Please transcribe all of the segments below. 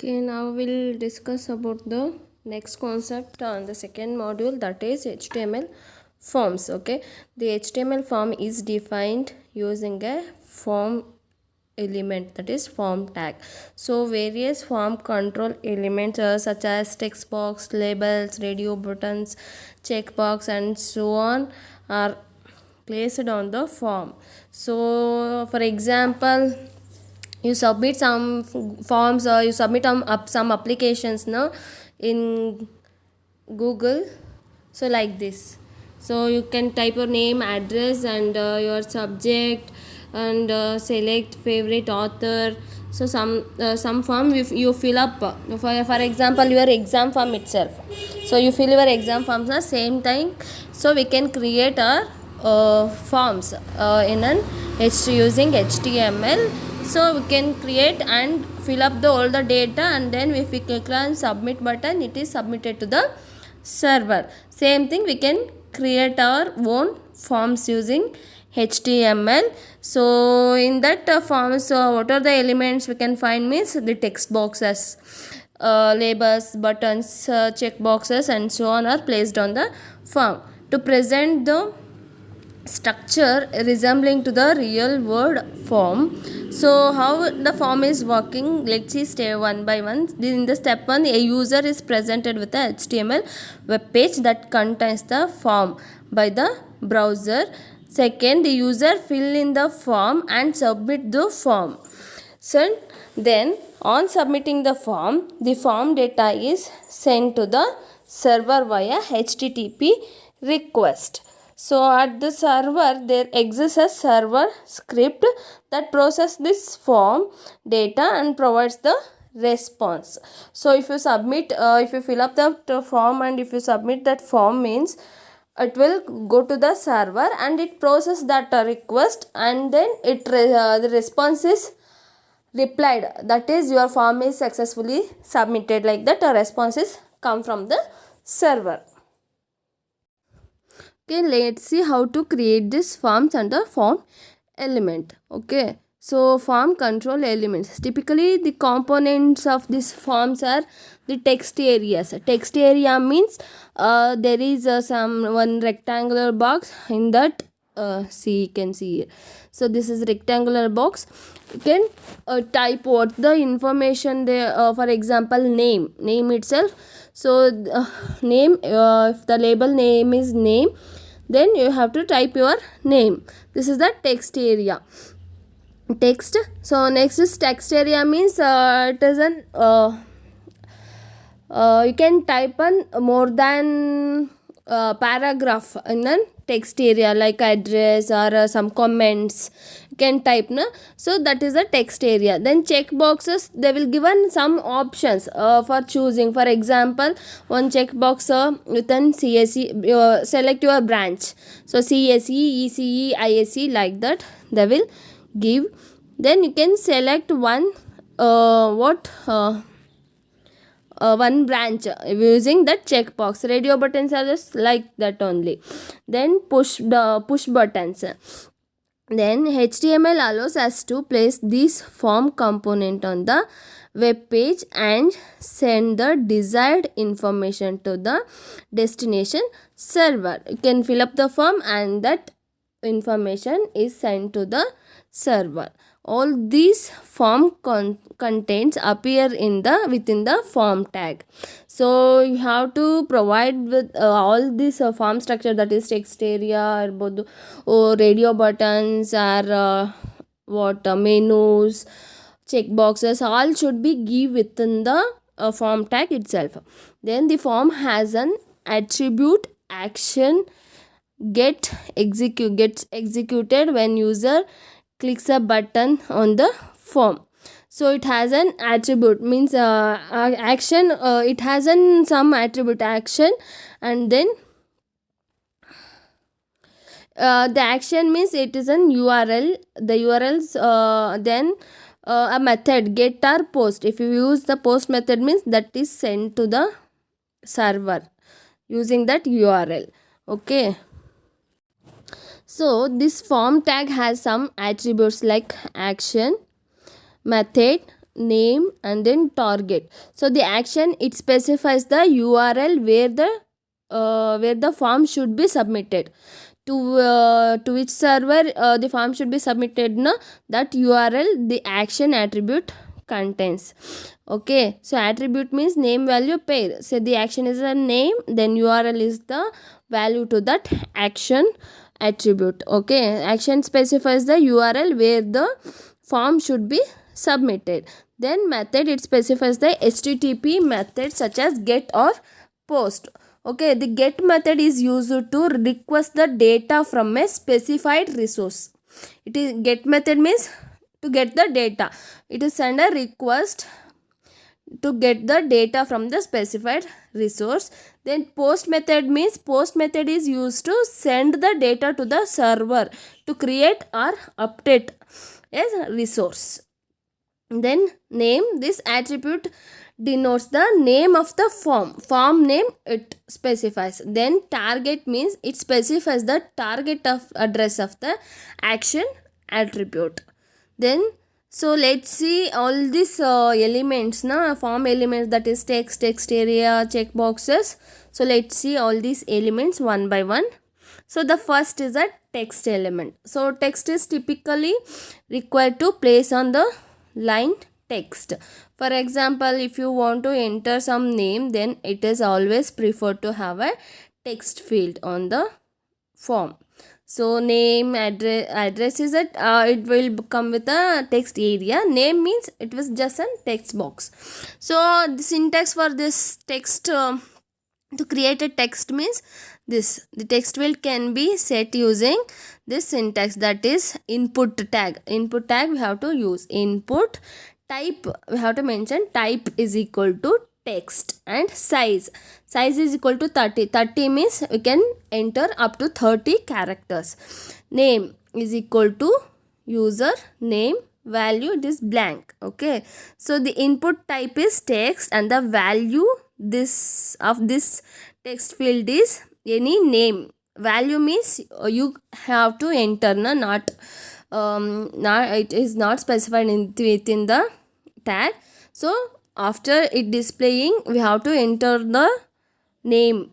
Okay, now we'll discuss about the next concept on the second module, that is HTML forms. Okay, the HTML form is defined using a form element, that is form tag. So various form control elements such as text box, labels, radio buttons, checkbox and so on are placed on the form. So for example, you submit some forms or you submit some applications now in Google. So like this, so you can type your name, address and your subject and select favorite author. So some form you fill up for example your exam form itself. So you fill your exam forms the same time. So we can create our forms in an using HTML. So we can create and fill up all the data, and then if we click on submit button, it is submitted to the server. Same thing, we can create our own forms using HTML. So in that forms, what are the elements we can find means the text boxes, labels, buttons, check boxes and so on are placed on the form to present the structure resembling to the real world form. So how the form is working, let's see step one by one. In the step one, a user is presented with a HTML web page that contains the form by the browser. Second, the user fill in the form and submit the form. So then on submitting the form data is sent to the server via HTTP request. So at the server there exists a server script that processes this form data and provides the response. So if you submit, if you fill up the form and if you submit that form means it will go to the server and it processes that request, and then the response is replied, that is your form is successfully submitted, like that a response is come from the server. Okay, let's see how to create this forms under form element. Okay, so form control elements, typically the components of these forms are the text areas. Text area means there is some one rectangular box in that, see, you can see here. So this is rectangular box. You can type what the information there, for example name itself. So name, if the label name is name, then you have to type your name. This is the text area. Text. So next is text area means it is an you can type on more than paragraph in a text area, like address or some comments you can type, na? So that is the text area. Then check boxes, they will given some options for choosing. For example, one check box within CSE, select your branch. So CSE, ECE, ISE, like that they will give. Then you can select one one branch using that checkbox. Radio buttons are just like that only. Then push buttons. Then HTML allows us to place this form component on the web page and send the desired information to the destination server. You can fill up the form and that information is sent to the server. All these form contents appear in the within the form tag. So you have to provide with all this form structure, that is text area or radio buttons or menus, check boxes, all should be give within the form tag itself. Then the form has an attribute action gets executed when user clicks a button on the form. So it has an attribute means action, it has an some attribute action, and then the action means it is an URL. The URLs, then a method get or post. If you use the post method means that is sent to the server using that URL. Okay. So this form tag has some attributes like action, method, name, and then target. So the action, it specifies the URL where the form should be submitted, to which server the form should be submitted, no, that URL the action attribute contains. Okay, so attribute means name value pair. So the action is a name, then URL is the value to that action attribute. Okay, action specifies the URL where the form should be submitted. Then method, it specifies the HTTP method such as get or post. Okay, the get method is used to request the data from a specified resource. It is, get method means to get the data. It is send a request to get the data from the specified resource. Then post method means, post method is used to send the data to the server to create or update a resource. Then name, this attribute denotes the name of the form name it specifies. Then target means it specifies the target of address of the action attribute. Then so let's see all these elements, na, form elements, that is text area, checkboxes. So let's see all these elements one by one. So the first is a text element. So text is typically required to place on the line text. For example, if you want to enter some name, then it is always preferred to have a text field on the form. So name, address is it will come with a text area. Name means it was just a text box. So the syntax for this text, to create a text means this, the text field can be set using this syntax, that is input tag. Input tag we have to use. Input type, we have to mention type is equal to text, and size is equal to 30 means we can enter up to 30 characters. Name is equal to user name, value it is blank. Okay, so the input type is text and the value this of this text field is any name. Value means you have to enter, not it is not specified within the tag. So after it displaying, we have to enter the name,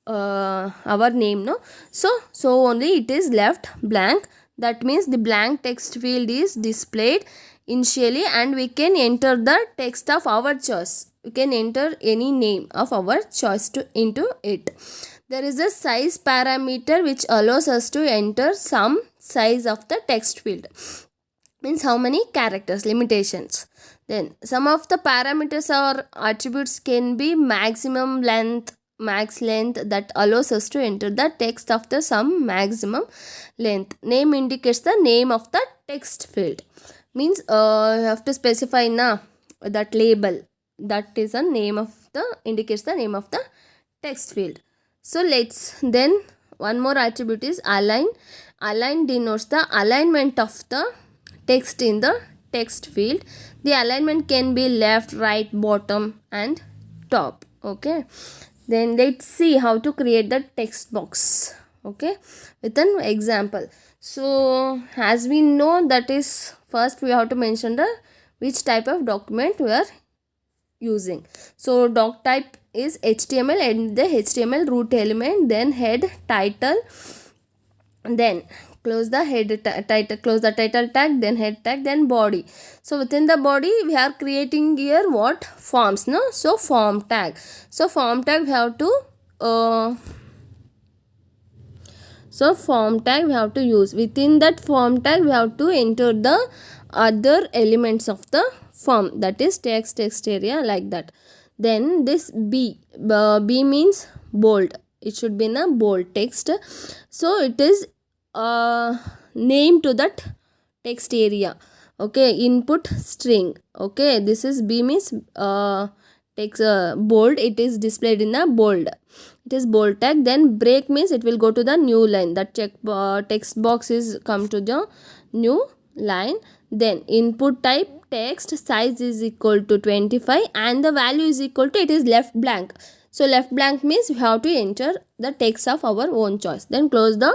our name, no. So only it is left blank. That means the blank text field is displayed initially, and we can enter the text of our choice. We can enter any name of our choice into it. There is a size parameter which allows us to enter some size of the text field, means how many characters, limitations. Then some of the parameters or attributes can be maximum length, max length, that allows us to enter the text of the some maximum length. Name indicates the name of the text field, means you have to specify that label, that is a name of the, indicates the name of the text field. So let's, then one more attribute is align. Align denotes the alignment of the text in the text field. The alignment can be left, right, bottom and top. Okay, then let's see how to create the text box, okay, with an example. So as we know, that is first we have to mention the which type of document we are using. So doc type is HTML and the HTML root element, then head, title, then close the head title, close the title tag, then head tag, then body. So within the body we are creating here what, forms, no. So form tag. So form tag we have to form tag we have to use. Within that form tag we have to enter the other elements of the form, that is text area, like that. Then this B means bold, it should be in a bold text. So it is name to that text area. Okay, input string. Okay, this is B means text bold, it is displayed in a bold, it is bold tag. Then break means it will go to the new line, that text box is come to the new line. Then input type text, size is equal to 25 and the value is equal to, it is left blank. So left blank means we have to enter the text of our own choice. Then close the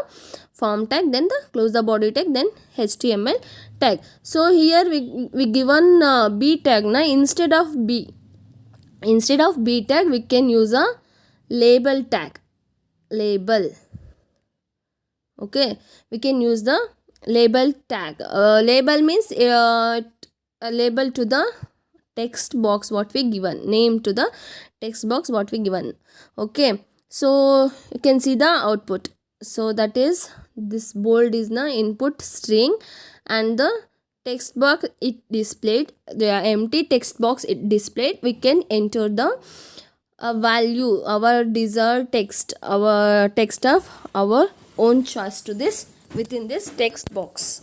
form tag, then close the body tag, then HTML tag. So here we given B tag na, instead of B tag we can use a label tag. Label. Okay, we can use the label tag. Label means a label to the text box what we given, name to the text box what we given. Okay, so you can see the output. So that is, this bold is the input string and the text box it displayed, the empty text box it displayed. We can enter the value, our desired text, our text of our own choice to this within this text box.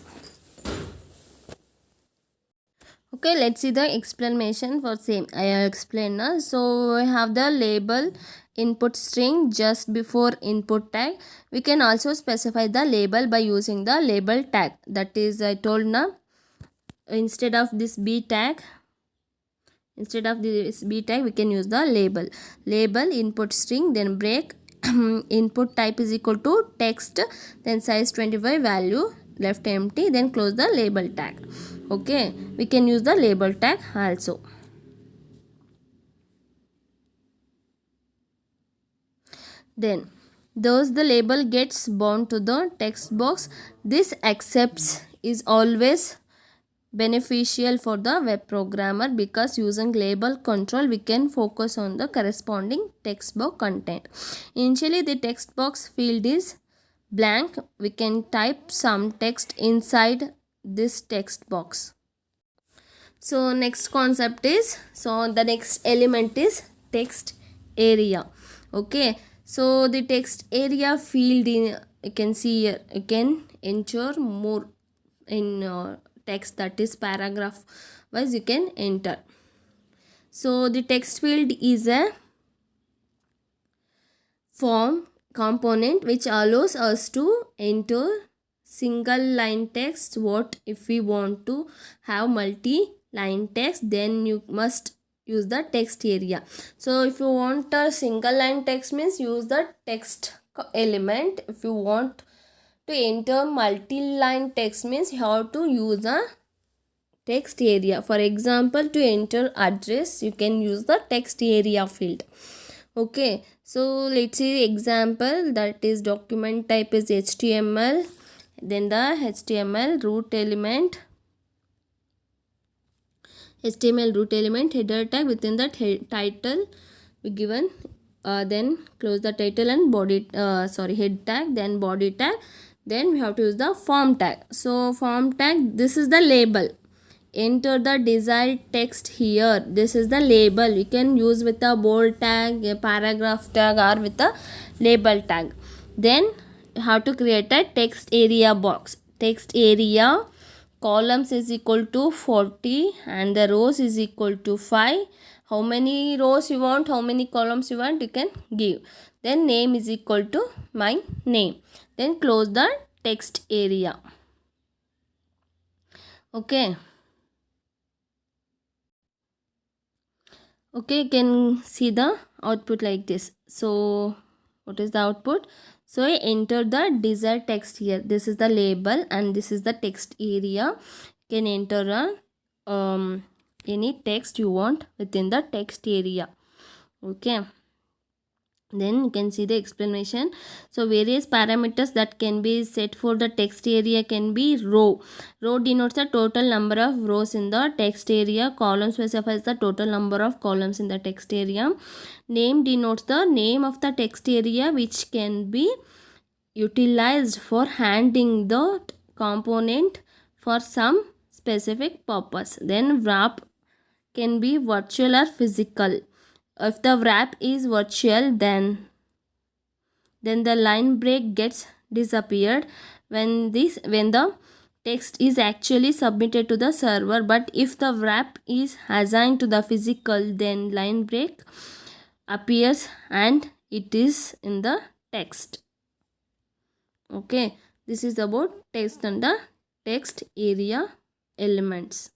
Okay, let's see the explanation for same. I have explained now. So we have the label input string just before input tag. We can also specify the label by using the label tag. That is, I told now, instead of this B tag, we can use the label input string, then break input type is equal to text, then size 25, value left empty, then close the label tag. Okay, we can use the label tag also. Then thus the label gets bound to the text box. This accepts is always beneficial for the web programmer, because using label control we can focus on the corresponding text box content. Initially the text box field is blank. We can type some text inside this text box. So next concept is, so the next element is text area. Okay, so the text area field, in you can see here, you can enter more in text, that is paragraph wise you can enter. So the text field is a form component which allows us to enter single line text. What if we want to have multi line text, then you must use the text area. So if you want a single line text means use the text element. If you want to enter multi-line text means you have to use a text area. For example, to enter address you can use the text area field. Okay, so let's see the example, that is document type is HTML, then the HTML root element, header tag, within that title we given, then close the title and body head tag, then body tag, then we have to use the form tag. So form tag, this is the label. Enter the desired text here. This is the label. You can use with a bold tag, a paragraph tag, or with a label tag. Then you have to create a text area box. Text area, columns is equal to 40 and the rows is equal to 5. How many rows you want, how many columns you want, you can give. Then name is equal to my name. Then close the text area. Okay, you can see the output like this. So what is the output? So I enter the desired text here. This is the label and this is the text area. You can enter any text you want within the text area. Okay, then you can see the explanation. So various parameters that can be set for the text area can be row denotes the total number of rows in the text area. Column specifies the total number of columns in the text area. Name denotes the name of the text area, which can be utilized for handling the component for some specific purpose. Then wrap can be virtual or physical. If the wrap is virtual, then the line break gets disappeared when the text is actually submitted to the server. But if the wrap is assigned to the physical, then line break appears and it is in the text. Okay, this is about text and the text area elements.